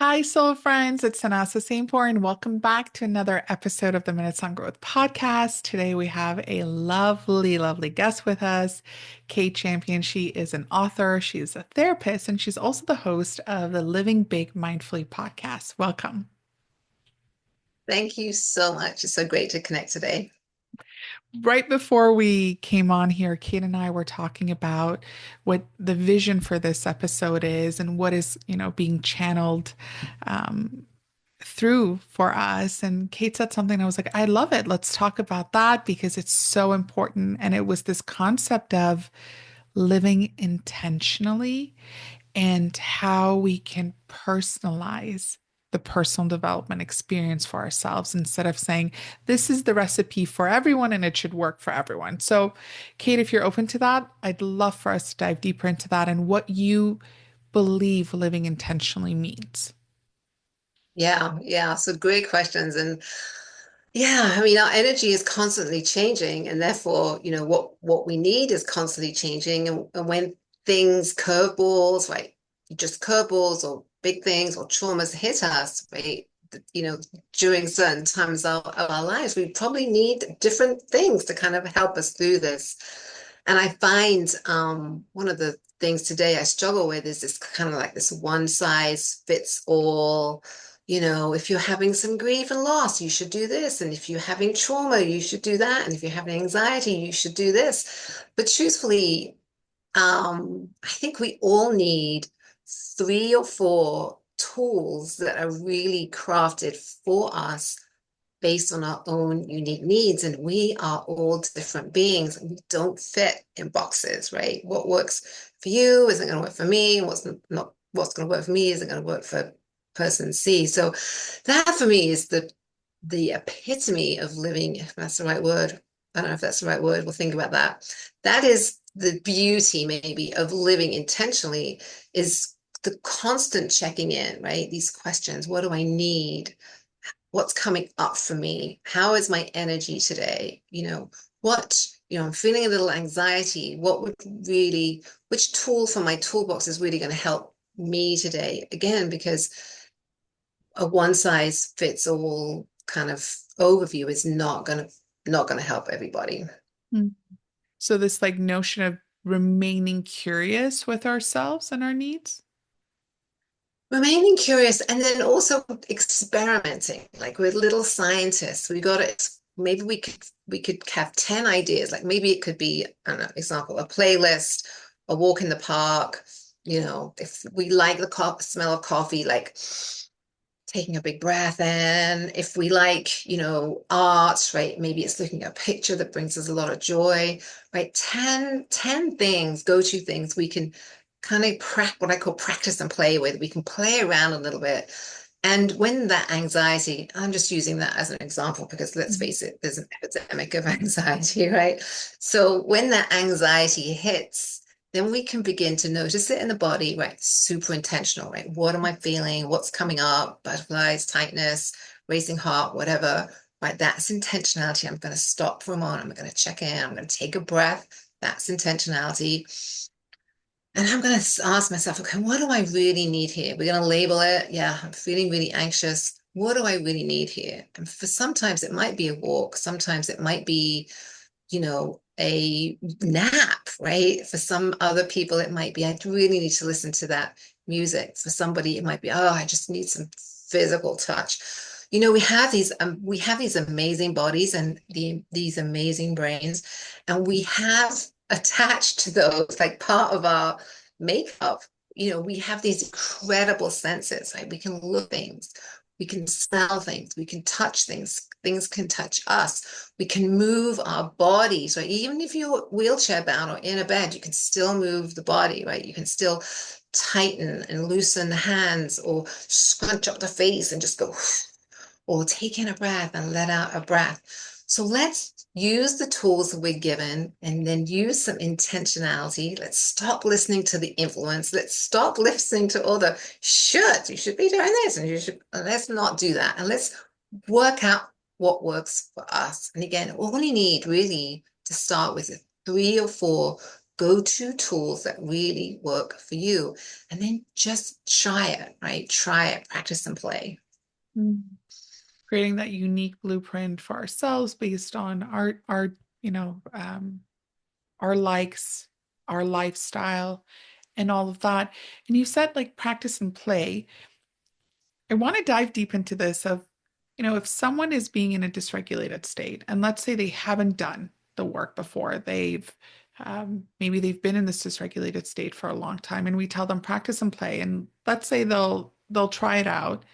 Hi, soul friends. It's Tannaz Hosseinpour, and welcome back to another episode of the Minutes on Growth podcast. Today, we have a lovely, lovely guest with us, Kate Champion. She is an author, she's a therapist, and she's also the host of the Living Big Mindfully podcast. Welcome. Thank you so much. It's so great to connect today. Right before we came on here, Kate and I were talking about what the vision for this episode is and what is, being channeled um, through for us. And Kate said something, I was like, I love it. Let's talk about that because it's so important. And it was this concept of living intentionally and how we can personalize the personal development experience for ourselves instead of saying, this is the recipe for everyone and it should work for everyone. So, Kate, if you're open to that, I'd love for us to dive deeper into that and what you believe living intentionally means. Yeah. So great questions. And yeah, I mean, our energy is constantly changing, and therefore, what we need is constantly changing. And when things, curveballs, right, just curveballs or big things or traumas hit us, right, you know, during certain times of our lives, we probably need different things to kind of help us through this. And I find one of the things today I struggle with is this kind of like this one size fits all. If you're having some grief and loss, you should do this. And if you're having trauma, you should do that. And if you're having anxiety, you should do this. But truthfully, I think we all need three or four tools that are really crafted for us based on our own unique needs. And we are all different beings and we don't fit in boxes, right? What works for you isn't going to work for me. What's going to work for me isn't going to work for person C. So that for me is the epitome of living, if that's the right word. I don't know if that's the right word. We'll think about that. That is the beauty maybe of living intentionally is the constant checking in, right? These questions, what do I need? What's coming up for me? How is my energy today? I'm feeling a little anxiety. Which tool from my toolbox is really going to help me today? Again, because a one size fits all kind of overview is not going to help everybody. Mm. So this like notion of remaining curious with ourselves and our needs. Remaining curious and then also experimenting, like we're little scientists. We got to maybe we could have 10 ideas. Like maybe it could be, I don't know, example, a playlist, a walk in the park. If we like the smell of coffee, like taking a big breath in. If we like, art, right? Maybe it's looking at a picture that brings us a lot of joy, right? Ten things, go-to things we can kind of what I call practice and play with. We can play around a little bit. And when that anxiety, I'm just using that as an example because let's Mhm. face it, there's an epidemic of anxiety, right? So when that anxiety hits, then we can begin to notice it in the body, right? Super intentional, right? What am I feeling? What's coming up? Butterflies, tightness, racing heart, whatever, right? That's intentionality. I'm going to stop for a moment. I'm going to check in. I'm going to take a breath. That's intentionality. And I'm going to ask myself, okay, what do I really need here? We're going to label it. Yeah, I'm feeling really anxious. What do I really need here? And for sometimes it might be a walk. Sometimes it might be a nap, right? For some other people, it might be, I really need to listen to that music. For somebody, it might be, oh, I just need some physical touch. We have these amazing bodies and these amazing brains, and we have attached to those like part of our makeup. We have these incredible senses, right? We can look things, we can smell things, we can touch things, things can touch us. We can move our bodies, right? Even if you're wheelchair bound or in a bed, you can still move the body, right? You can still tighten and loosen the hands or scrunch up the face and just go, or take in a breath and let out a breath. So let's use the tools that we're given and then use some intentionality. Let's stop listening to the influence. Let's stop listening to all the you should be doing this and let's not do that. And let's work out what works for us. And again, all you need really to start with is three or four go-to tools that really work for you. And then just try it, right? Try it, practice and play. Mm. Creating that unique blueprint for ourselves based on our you know our likes, our lifestyle, and all of that. And you said like practice and play. I want to dive deep into this of, if someone is being in a dysregulated state, and let's say they haven't done the work before, maybe they've been in this dysregulated state for a long time, and we tell them practice and play, and let's say they'll try it out.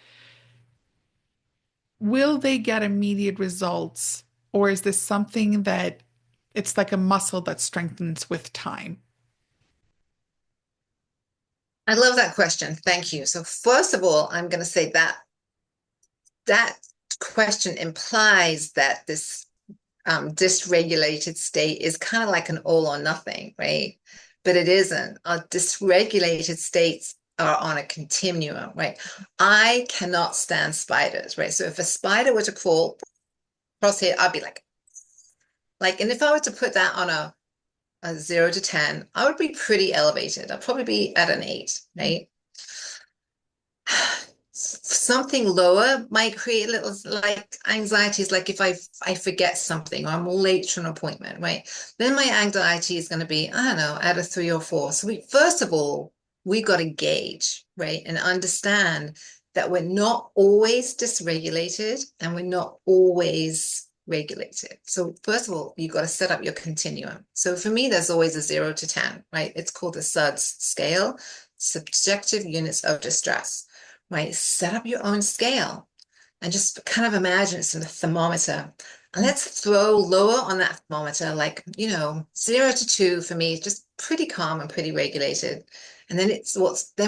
Will they get immediate results, or is this something that it's like a muscle that strengthens with time? I love that question. Thank you. So first of all, I'm going to say that that question implies that this dysregulated state is kind of like an all or nothing, right? But it isn't. Our dysregulated states are on a continuum, right? I cannot stand spiders, right? So if a spider were to crawl across here, I'd be like, and if I were to put that on a 0 to 10, I would be pretty elevated. I'd probably be at an 8, right? Something lower might create a little like anxieties, like if I forget something or I'm late to an appointment, right? Then my anxiety is going to be, I don't know, at a 3 or 4. So first of all, we got to gauge, right, and understand that we're not always dysregulated and we're not always regulated. So first of all, you got to set up your continuum. So for me, there's always a 0 to 10, right? It's called the SUDS scale, subjective units of distress, right? Set up your own scale and just kind of imagine it's in a thermometer. And let's throw lower on that thermometer, like, 0 to 2 for me, just pretty calm and pretty regulated. And then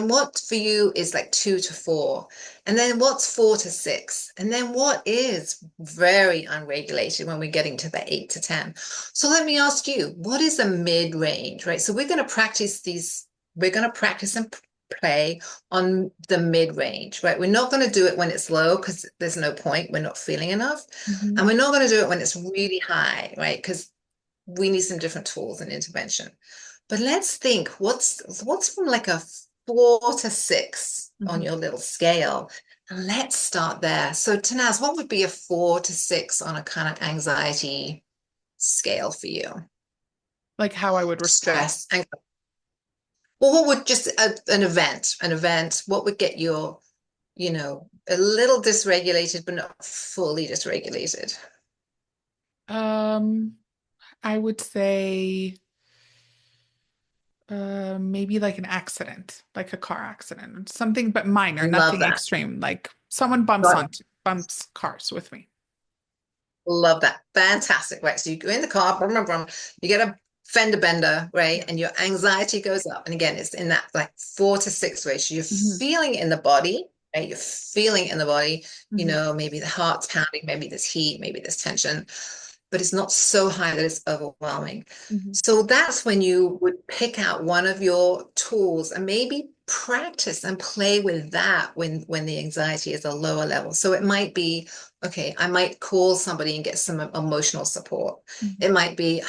what for you is like 2 to 4. And then what's 4 to 6? And then what is very unregulated when we're getting to the 8 to 10? So let me ask you, what is a mid range, right? So we're going to practice and play on the mid range, right? We're not going to do it when it's low because there's no point. We're not feeling enough. Mhm. And we're not going to do it when it's really high, right? Because we need some different tools and intervention. But let's think what's from like a 4 to 6 on Mhm. your little scale. And let's start there. So Tanaz, what would be a 4 to 6 on a kind of anxiety scale for you? Like how I would respond. Stress, well, what would just an event, what would get a little dysregulated, but not fully dysregulated? Um, I would say maybe like an accident, like a car accident, something but minor, Love nothing that. extreme. Like someone bumps cars with me. Love that. Fantastic. Right. So you go in the car, brum, brum, brum, you get a fender bender, right? Yeah. And your anxiety goes up. And again, it's in that like 4 to 6 ratio. You're Hmm. feeling it in the body, right? You're feeling it in the body. Hmm. Maybe the heart's pounding, maybe there's heat, maybe there's tension, but it's not so high that it's overwhelming. Hmm. So that's when you would pick out one of your tools and maybe practice and play with that when the anxiety is a lower level. So it might be, okay, I might call somebody and get some emotional support. Hmm. It might be,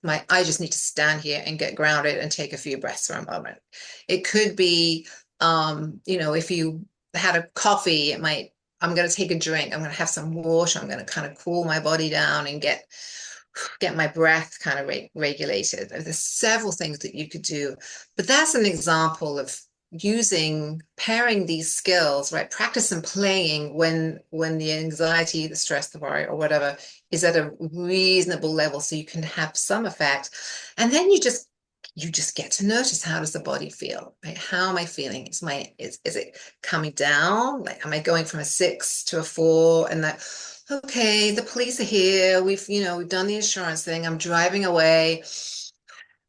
I just need to stand here and get grounded and take a few breaths for a moment. It could be, if you had a coffee, I'm going to take a drink. I'm going to have some water. I'm going to kind of cool my body down and get my breath kind of regulated. There's several things that you could do, but that's an example of pairing these skills, right? Practice and playing when the anxiety, the stress, the worry, or whatever is at a reasonable level, so you can have some effect, and then you just get to notice, how does the body feel, right? How am I feeling? Is it coming down? Like, am I going from a 6 to a 4? And that, okay, the police are here. We've done the insurance thing. I'm driving away,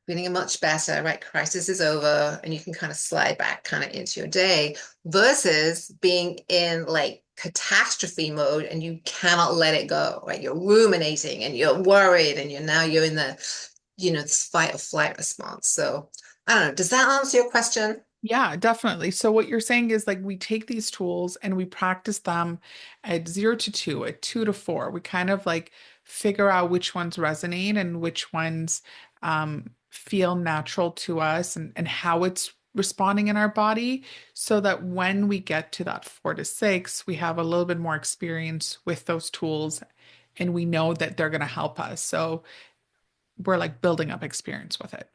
feeling much better, right? Crisis is over, and you can kind of slide back kind of into your day versus being in like catastrophe mode and you cannot let it go, right? You're ruminating and you're worried and you're in this fight or flight response. So I don't know. Does that answer your question? Yeah, definitely. So what you're saying is like we take these tools and we practice them at 0 to 2, at 2 to 4. We kind of like figure out which ones resonate and which ones feel natural to us and how it's responding in our body so that when we get to that 4 to 6, we have a little bit more experience with those tools and we know that they're going to help us. So we're like building up experience with it.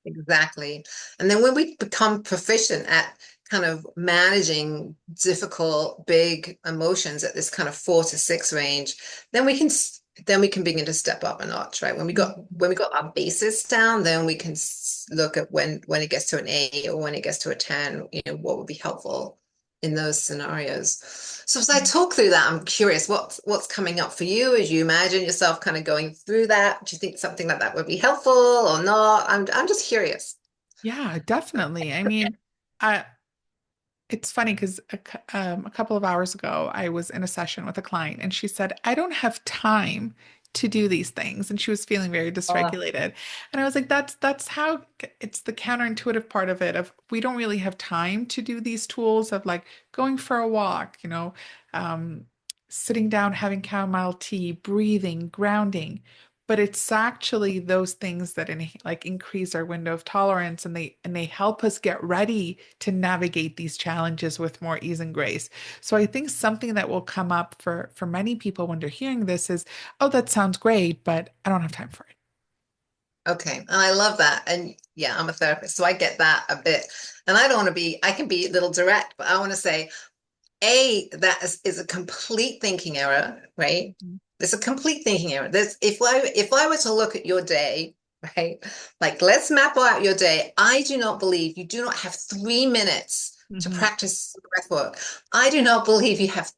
Exactly. And then when we become proficient at kind of managing difficult, big emotions at this kind of 4 to 6 range, then then we can begin to step up a notch, right? When we got our basis down, then we can look at when it gets to an 8 or when it gets to a 10, what would be helpful in those scenarios. So as I talk through that, I'm curious what's coming up for you as you imagine yourself kind of going through that. Do you think something like that would be helpful or not? I'm just curious. Yeah, definitely. I mean, I it's funny because a couple of hours ago, I was in a session with a client and she said, I don't have time to do these things. And she was feeling very Oh, dysregulated. And I was like, that's how it's the counterintuitive part of it of we don't really have time to do these tools of like going for a walk, um, sitting down, having chamomile tea, breathing, grounding. But it's actually those things that like increase our window of tolerance and they help us get ready to navigate these challenges with more ease and grace. So I think something that will come up for many people when they're hearing this is, oh, that sounds great, but I don't have time for it. okay. And I love that. And yeah, I'm a therapist, so I get that a bit. And I don't want to I can be a little direct, but I want to say, that is a complete thinking error, right? Mhm. It's a complete thinking error. If I were to look at your day, right, like let's map out your day. I do not believe you do not have 3 minutes to Mhm. practice breath work. I do not believe you have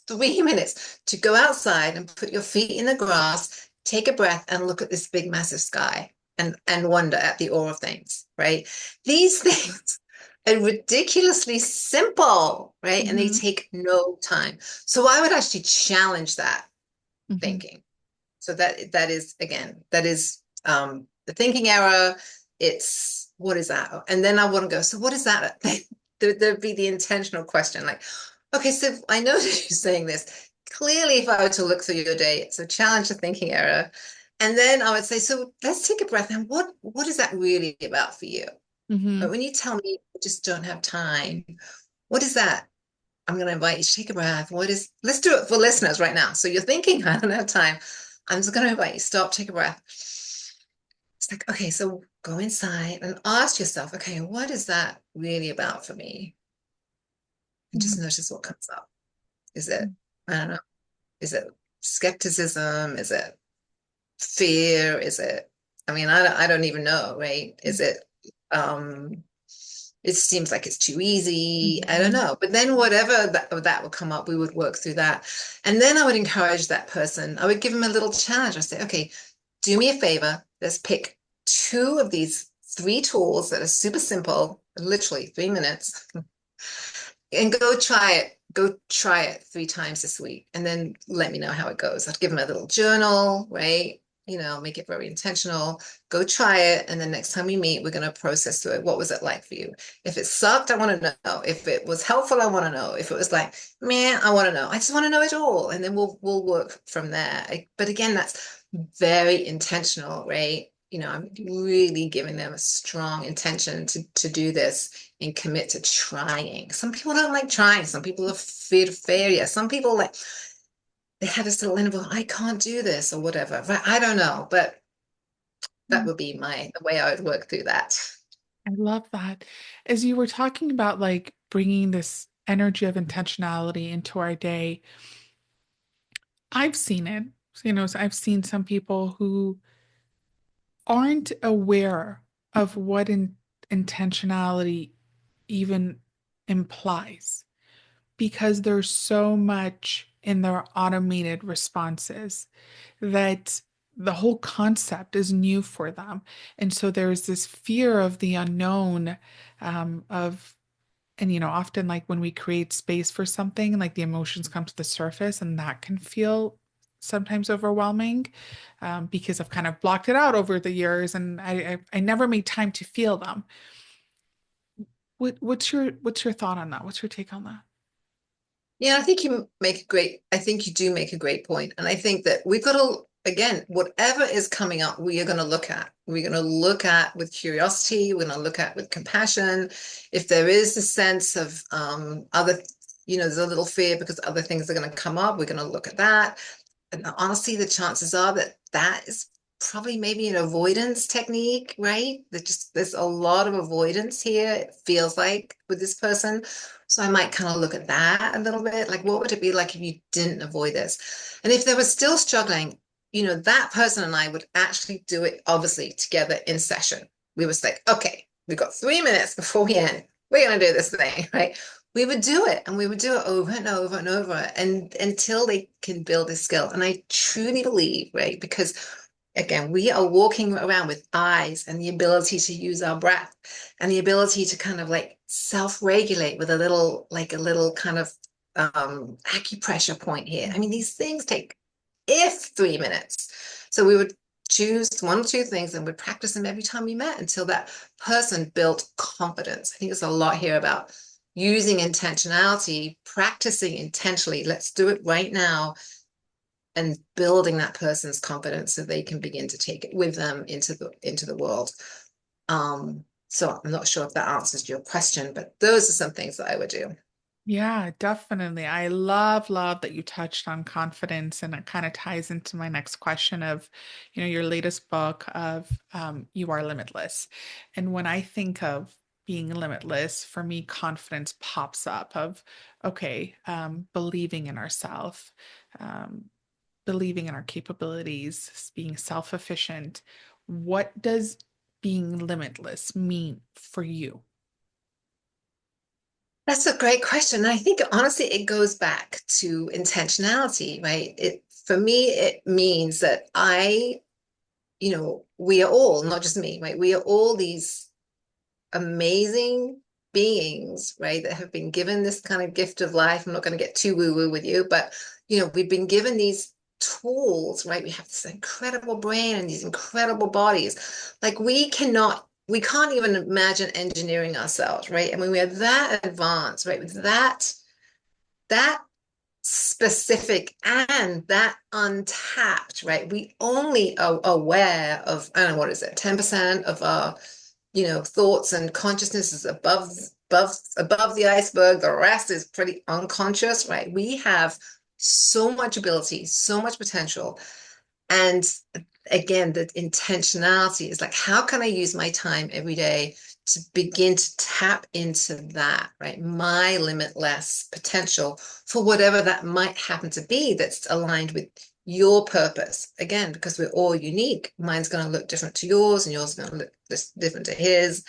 3 minutes to go outside and put your feet in the grass, take a breath, and look at this big, massive sky and wonder at the awe of things, right? These things are ridiculously simple, right? And they Mhm. take no time. So I would actually challenge that Mhm. thinking. So that is again, that is the thinking error. It's what is that? And then I want to go, so what is that? There'd be the intentional question, like, okay, so I know that you're saying this. Clearly, if I were to look through your day, it's a challenge the thinking error. And then I would say, so let's take a breath. And what is that really about for you? But Mhm. when you tell me I just don't have time, what is that? I'm going to invite you to take a breath. Let's do it for listeners right now. So you're thinking, I don't have time. I'm just going to invite you, stop, take a breath. It's like, okay, so go inside and ask yourself, okay, what is that really about for me? And just Mhm. notice what comes up. Is it, I don't know, is it skepticism? Is it fear? Is it, I mean, I don't even know, right? Is it, um, it seems like it's too easy. I don't Mhm. know. But then whatever that would come up, we would work through that. And then I would encourage that person. I would give them a little challenge. I say, okay, do me a favor. Let's pick two of these three tools that are super simple, literally 3 minutes, and go try it. Go try it 3 times this week, and then let me know how it goes. I'd give them a little journal, right? Make it very intentional. Go try it, and then next time we meet, we're going to process through it. What was it like for you? If it sucked, I want to know. If it was helpful, I want to know. If it was like, man, I want to know. I just want to know it all, and then we'll work from there. But again, that's very intentional, right? I'm really giving them a strong intention to do this and commit to trying. Some people don't like trying. Some people are feared of failure. Some people like they have this little interval, I can't do this or whatever. But I don't know. But that Mhm. would be the way I would work through that. I love that. As you were talking about like bringing this energy of intentionality into our day, I've seen it. So I've seen some people who aren't aware of what intentionality even implies because there's so much in their automated responses that the whole concept is new for them. And so there's this fear of the unknown, of and often like when we create space for something, like the emotions come to the surface, and that can feel sometimes overwhelming, because I've kind of blocked it out over the years, and I never made time to feel them. What's your thought on that? What's your take on that? Yeah, I think you do make a great point. And I think that we've got to again, whatever is coming up, we are going to look at. We're going to look at with curiosity. We're going to look at with compassion. If there is a sense of other, there's a little fear because other things are going to come up, we're going to look at that. And honestly, the chances are that that is probably maybe an avoidance technique, right? There's a lot of avoidance here, it feels like with this person. So I might kind of look at that a little bit. Like, what would it be like if you didn't avoid this? And if they were still struggling, that person and I would actually do it obviously together in session. We would say, okay, we've got 3 minutes before we end. We're going to do this thing, right? We would do it and we would do it over and over and over and until they can build a skill. And I truly believe, right, because again, we are walking around with eyes and the ability to use our breath and the ability to kind of like self-regulate with a little kind of acupressure point here. I mean, these things take if 3 minutes. So we would choose one or two things and would practice them every time we met until that person built confidence. I think there's a lot here about using intentionality, practicing intentionally. Let's do it right now and building that person's confidence so they can begin to take it with them into the world. So I'm not sure if that answers your question, but those are some things that I would do. Yeah, definitely. I love that you touched on confidence, and it kind of ties into my next question of, your latest book of You Are Limitless. And when I think of being limitless, for me, confidence pops up of, okay, believing in ourselves, um, believing in our capabilities, being self-efficient. What does being limitless mean for you? That's a great question. And I think honestly, it goes back to intentionality, right? For me, it means that we are all, not just me, right? We are all these amazing beings, right, that have been given this kind of gift of life. I'm not going to get too woo-woo with you, but we've been given these tools, right? We have this incredible brain and these incredible bodies. Like we can't even imagine engineering ourselves, right? I mean, we are that advanced, right? With that specific and that untapped, right? We only are aware of, I don't know, what is it, 10% of our thoughts and consciousness is above the iceberg. The rest is pretty unconscious, right? We have so much ability, so much potential. And again, the intentionality is like, how can I use my time every day to begin to tap into that, right? My limitless potential for whatever that might happen to be that's aligned with your purpose. Again, because we're all unique. Mine's going to look different to yours, and yours is going to look different to his.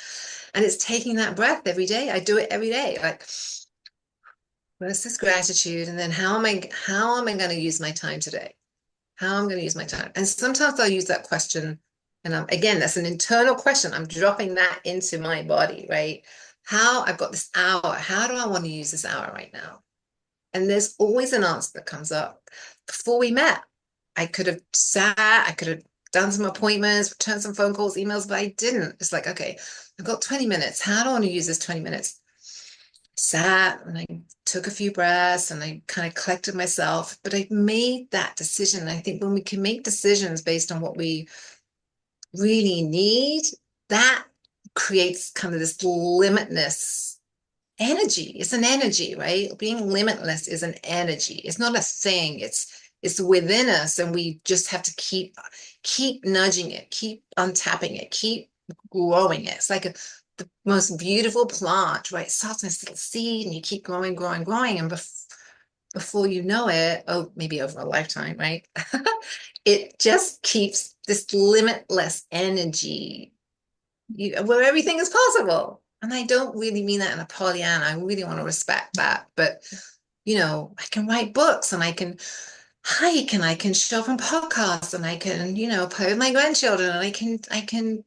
And it's taking that breath every day. I do it every day. Like, where's this gratitude? And then how am I going to use my time today? How I'm going to use my time. And sometimes I'll use that question. And again, that's an internal question. I'm dropping that into my body, right? I've got this hour. How do I want to use this hour right now? And there's always an answer that comes up. Before we met, I could have done some appointments, returned some phone calls, emails, but I didn't. It's like, okay, I've got 20 minutes. How do I want to use this 20 minutes? Sat and I took a few breaths and I kind of collected myself, but I made that decision. I think when we can make decisions based on what we really need, that creates kind of this limitless energy. It's an energy, right? Being limitless is an energy. It's not a thing. It's within us, and we just have to keep nudging it, keep untapping it, keep growing it. It's like the most beautiful plant, right? It starts in this little seed, and you keep growing, growing, growing, and before you know it, oh, maybe over a lifetime, right? It just keeps this limitless energy where everything is possible. And I don't really mean that in a Pollyanna. I really want to respect that. But, I can write books and I can hike and I can show up on podcasts and I can, play with my grandchildren and I can,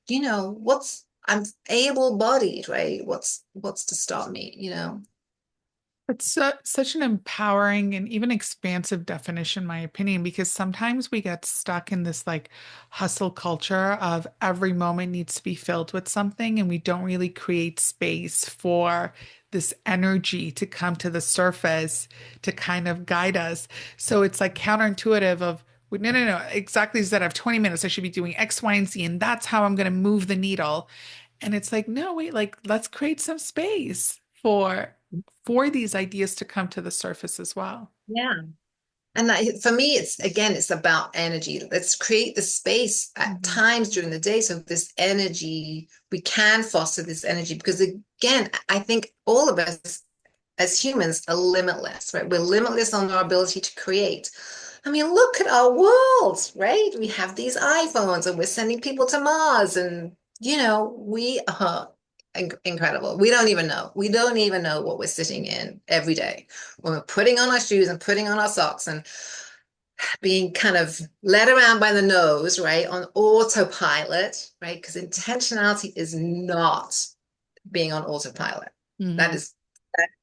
I'm able-bodied, right? What's to stop me? It's such an empowering and even expansive definition, in my opinion, because sometimes we get stuck in this like hustle culture of every moment needs to be filled with something, and we don't really create space for this energy to come to the surface to kind of guide us. So it's like counterintuitive of No, no, no. Exactly as that. I have 20 minutes. I should be doing X, Y, and Z, and that's how I'm going to move the needle. And it's like, no, wait, like let's create some space for these ideas to come to the surface as well. Yeah. And for me, it's about energy. Let's create the space at Hmm. times during the day so this energy, we can foster this energy. Because again, I think all of us as humans are limitless, right? We're limitless on our ability to create. I mean, look at our world, right? We have these iPhones and we're sending people to Mars, and we are incredible. We don't even know. We don't even know what we're sitting in every day when we're putting on our shoes and putting on our socks and being kind of led around by the nose, right? On autopilot, right? Because intentionality is not being on autopilot. That Hmm. is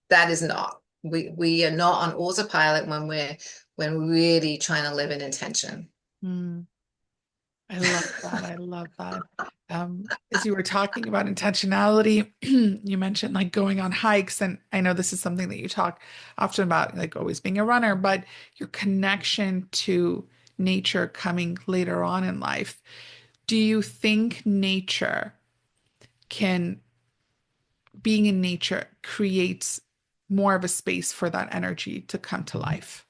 that is not. We are not on autopilot when we're really trying to live in intention. I love that. I love that. As you were talking about intentionality, you mentioned like going on hikes, and I know this is something that you talk often about, like always being a runner, but your connection to nature coming later on in life. Do you think can, being in nature creates more of a space for that energy to come to life?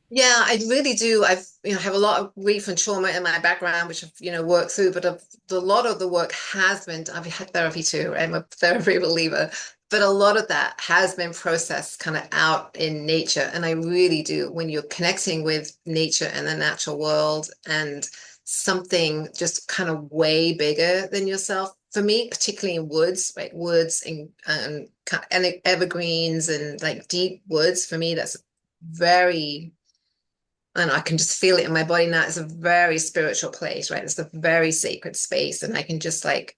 Yeah, I really do. I've have a lot of grief and trauma in my background, which I've worked through. But a lot of the work has been. I've had therapy too. I'm a therapy believer, but a lot of that has been processed kind of out in nature. And I really do. When you're connecting with nature and the natural world and something just kind of way bigger than yourself. For me, particularly in woods, right? Woods and evergreens and like deep woods. For me, that's very and I can just feel it in my body now. It's a very spiritual place, right? It's a very sacred space, and I can just like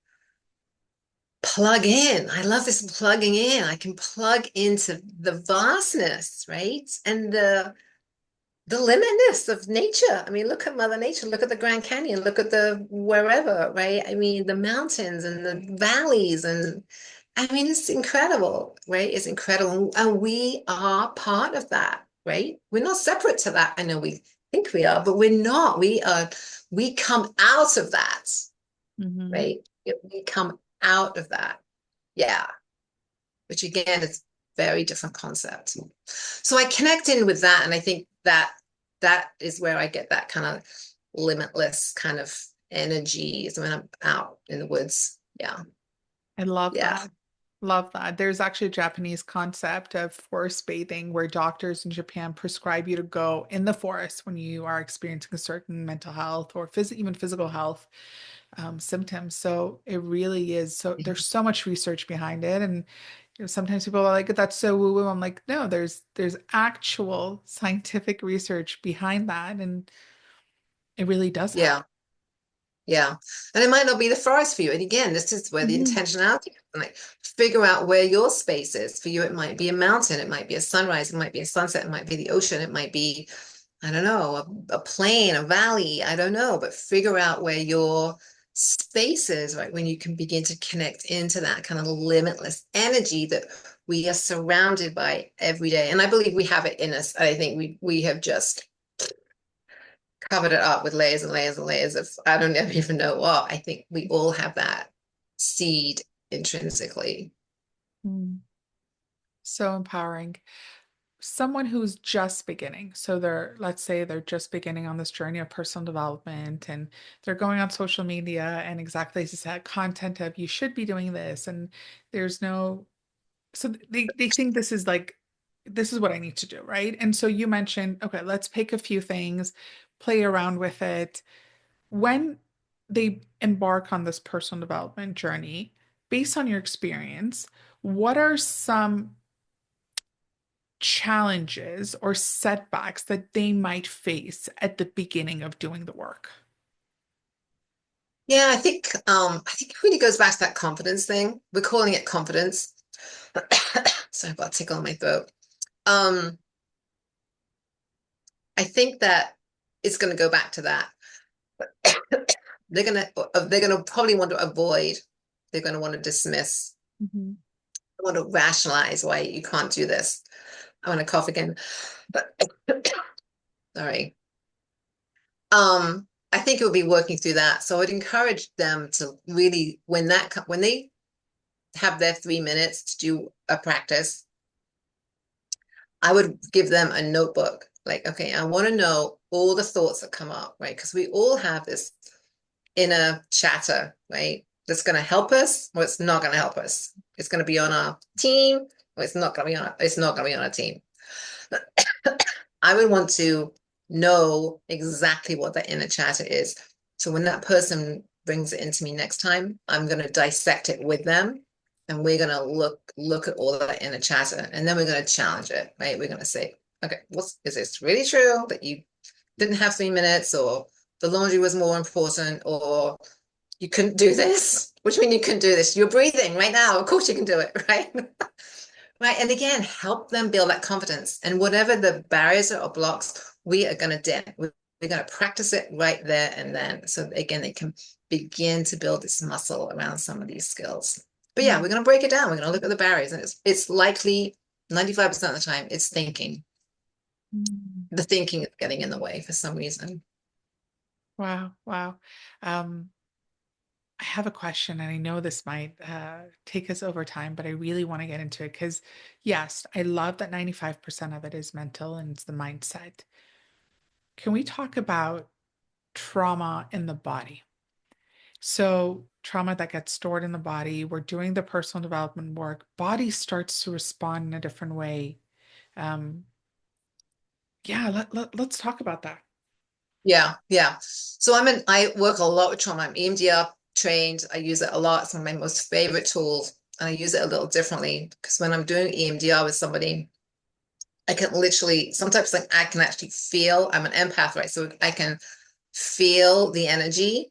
plug in. I love this plugging in. I can plug into the vastness, right? And the limitness of nature. I mean, look at Mother Nature, look at the Grand Canyon, look at the wherever, right? I mean, the mountains and the valleys, and I mean, it's incredible, right? It's incredible. And we are part of that, right? We're not separate to that. I know we think we are, but we're not. We come out of that, Hmm. right? We come out of that. Yeah. Which again is very different concept. So I connect in with that, and I think that is where I get that kind of limitless kind of energy is when I'm out in the woods. Yeah, I love yeah, that. Love that. There's actually a Japanese concept of forest bathing where doctors in Japan prescribe you to go in the forest when you are experiencing a certain mental health or even physical health symptoms. So it really is. So there's so much research behind it. And sometimes people are like, that's so woo-woo. I'm like, no, there's actual scientific research behind that. And it really does help. yeah. Yeah. And it might not be the forest for you. And again, this is where the Mhm. intentionality comes in. Like figure out where your space is. For you, it might be a mountain, it might be a sunrise, it might be a sunset, it might be the ocean, it might be, I don't know, a plain, a valley, I don't know, but figure out where your space is, right? When you can begin to connect into that kind of limitless energy that we are surrounded by every day. And I believe we have it in us. I think we have just covered it up with layers and layers and layers of I don't even know what. I think we all have that seed intrinsically. Mm. So empowering. Someone who's just beginning. So let's say they're just beginning on this journey of personal development and they're going on social media and exactly as you said, content of you should be doing this. And there's no, so they think this is like, this is what I need to do, right? And so you mentioned, okay, let's pick a few things, play around with it. When they embark on this personal development journey, based on your experience, what are some challenges or setbacks that they might face at the beginning of doing the work? Yeah, I think it really goes back to that confidence thing. We're calling it confidence. Sorry about a tickle in my throat. Um, I think that it's going to go back to that. They're gonna probably want to avoid. They're going to want to dismiss. Mhm. Want to rationalize why you can't do this. I want to cough again. But sorry. I think it would be working through that. So I'd encourage them to really, when they have their 3 minutes to do a practice, I would give them a notebook. Like, okay, I want to know all the thoughts that come up, right? Because we all have this inner chatter, right? That's going to help us or it's not going to help us. It's going to be on our team or it's not going to be on our team. I would want to know exactly what that inner chatter is. So when that person brings it into me next time, I'm going to dissect it with them and we're going to look at all of that inner chatter and then we're going to challenge it, right? We're going to say, okay, is this really true that you didn't have 3 minutes or the laundry was more important or you couldn't do this? What do you mean you couldn't do this? You're breathing right now. Of course you can do it, right? Right. And again, help them build that confidence. And whatever the barriers or blocks, we are going to dim. We're going to practice it right there and then. So again, they can begin to build this muscle around some of these skills. But yeah, we're going to break it down. We're going to look at the barriers. And it's likely 95% of the time it's thinking. Mm. The thinking is getting in the way for some reason. Wow, wow. Um, I have a question, and I know this might take us over time, but I really want to get into it because, yes, I love that 95% of it is mental and it's the mindset. Can we talk about trauma in the body? So, trauma that gets stored in the body, we're doing the personal development work, body starts to respond in a different way. Um, yeah, let's talk about that. Yeah, yeah. So I work a lot with trauma. I'm EMDR trained. I use it a lot. It's one of my most favorite tools. And I use it a little differently because when I'm doing EMDR with somebody, I can literally sometimes like I can actually feel I'm an empath, right? So I can feel the energy.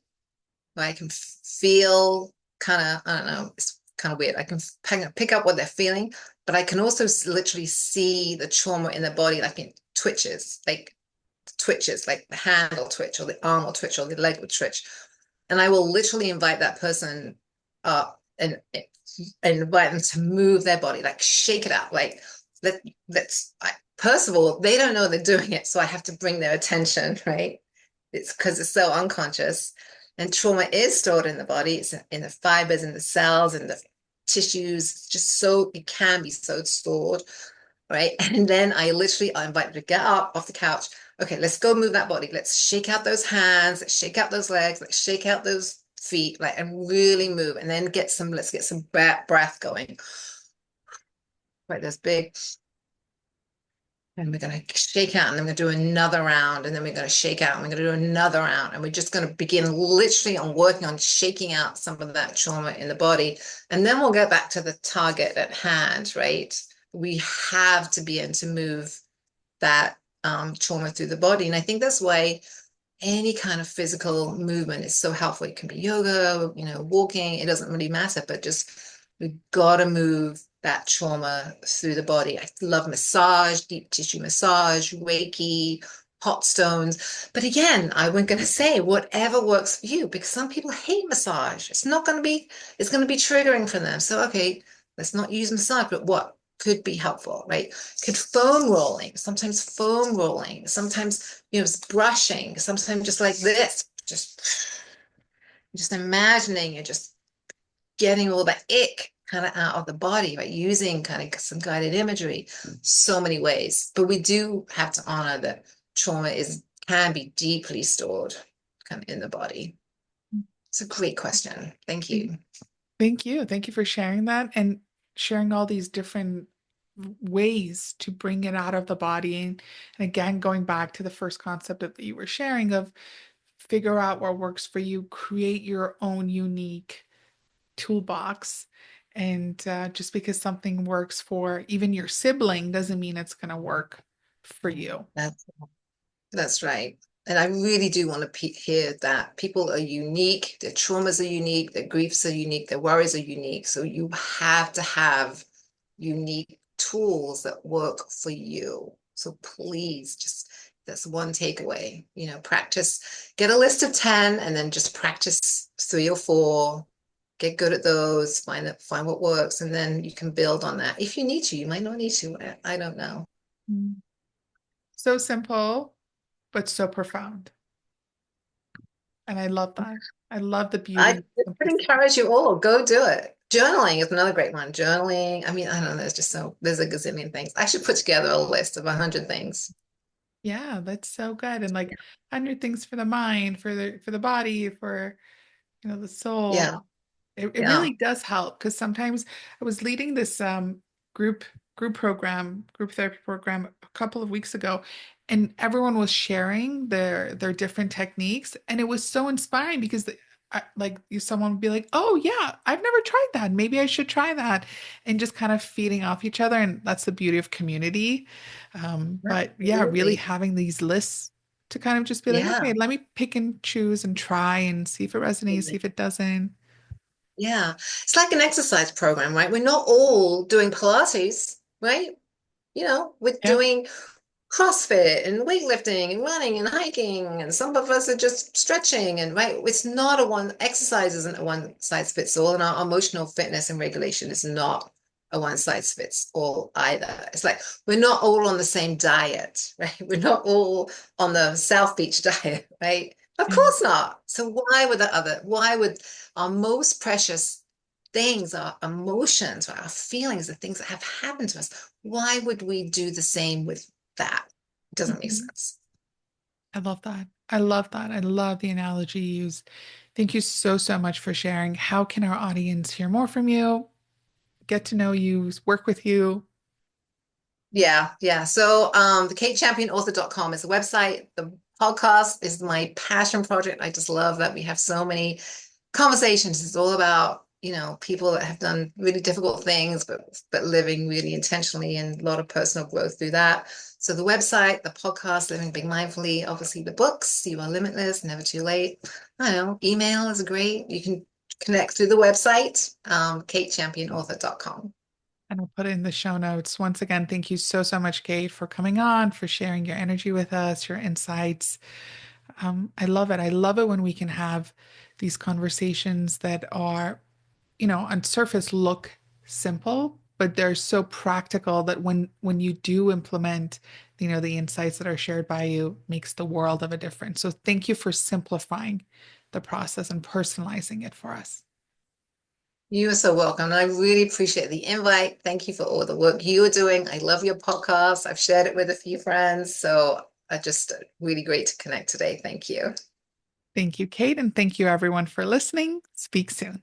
I can feel kind of, I don't know, it's kind of weird. I can pick up what they're feeling, but I can also literally see the trauma in their body, like in twitches, like the hand will twitch or the arm will twitch or the leg will twitch. And I will literally invite that person up and invite them to move their body, like shake it out. Like let let's first of all, they don't know they're doing it. So I have to bring their attention, right? It's because it's so unconscious. And trauma is stored in the body. It's in the fibers, in the cells, in the tissues. It's just so it can be so stored, right? And then I invite them to get up off the couch. Okay, let's go move that body. Let's shake out those hands. Let's shake out those legs. Let's shake out those feet, like, and really move. And then let's get some breath going. Right, there's big. And we're going to shake out, and then we're going to do another round, and then we're going to shake out, and we're going to do another round. And we're just going to begin literally on working on shaking out some of that trauma in the body. And then we'll get back to the target at hand, right? We have to be able to move that trauma through the body. And I think that's why any kind of physical movement is so helpful. It can be yoga, walking, it doesn't really matter, but just we've got to move that trauma through the body. I love massage, deep tissue massage, Reiki, hot stones. But again, I was going to say whatever works for you because some people hate massage. It's going to be triggering for them. So, okay, let's not use massage, but what could be helpful, right? Could foam rolling, sometimes, brushing, sometimes just like this, just imagining you're just getting all that ick kind of out of the body, right? Using kind of some guided imagery, so many ways. But we do have to honor that trauma can be deeply stored kind of in the body. It's a great question. Thank Thank you. thank you. Thank you for sharing that and sharing all these different ways to bring it out of the body. And again, going back to the first concept that you were sharing of figure out what works for you, create your own unique toolbox. And just because something works for even your sibling doesn't mean it's going to work for you. That's That's right. And I really do want to hear that people are unique, their traumas are unique, their griefs are unique, their worries are unique. So you have to have unique tools that work for you. So please just that's one takeaway. Practice, get a list of 10 and then just practice 3 or 4. Get good at those, find what works, and then you can build on that. If you need to, you might not need to. I don't know. Mm. So simple, but so profound. And I love that. I love the I beauty of would simplicity. encourage you all, go do it. Journaling is another great one. Journaling, I mean, I don't know, there's a gazillion things. I should put together a list of 100 things. Yeah, that's so good. And like 100 things for the mind, for the body, for the soul. Yeah, It yeah. really does help because sometimes I was leading this group group therapy program a couple of weeks ago, and everyone was sharing their different techniques, and it was so inspiring because someone would be like, "Oh yeah, I've never tried that. Maybe I should try that," and just kind of feeding off each other, and that's the beauty of community. But yeah, really Absolutely. having these lists to kind of just be like, Yeah. okay, let me pick and choose and try and see if it resonates, see Absolutely. if it doesn't. Yeah. It's like an exercise program, right? We're not all doing Pilates, right? We're Yeah. doing CrossFit and weightlifting and running and hiking, and some of us are just stretching. And right, it's not a one exercise isn't a one size fits all, and our emotional fitness and regulation is not a one size fits all either. It's like we're not all on the same diet, right? We're not all on the South Beach diet, right? Of Yeah. course not. So why would our most precious things, our emotions, our feelings, the things that have happened to us, why would we do the same with that? It doesn't make Mhm. sense. I love that. I love that. I love the analogy you used. Thank you so, so much for sharing. How can our audience hear more from you, get to know you, work with you? Yeah, yeah. So the katechampionauthor.com is the website. The podcast is my passion project. I just love that we have so many conversations. It's all about, people that have done really difficult things, but living really intentionally and a lot of personal growth through that. So the website, the podcast, Living Big Mindfully, obviously the books, You Are Limitless, Never Too Late. I don't know, email is great. You can connect through the website, katechampionauthor.com. And I'll put it in the show notes. Once again, thank you so, so much, Kate, for coming on, for sharing your energy with us, your insights. I love it. I love it when we can have these conversations that are, on surface look simple, but they're so practical that when you do implement, the insights that are shared by you makes the world of a difference. So thank you for simplifying the process and personalizing it for us. You are so welcome. And I really appreciate the invite. Thank you for all the work you are doing. I love your podcast. I've shared it with a few friends. So I just really great to connect today. Thank you. Thank you, Kate, and thank you everyone for listening. Speak soon.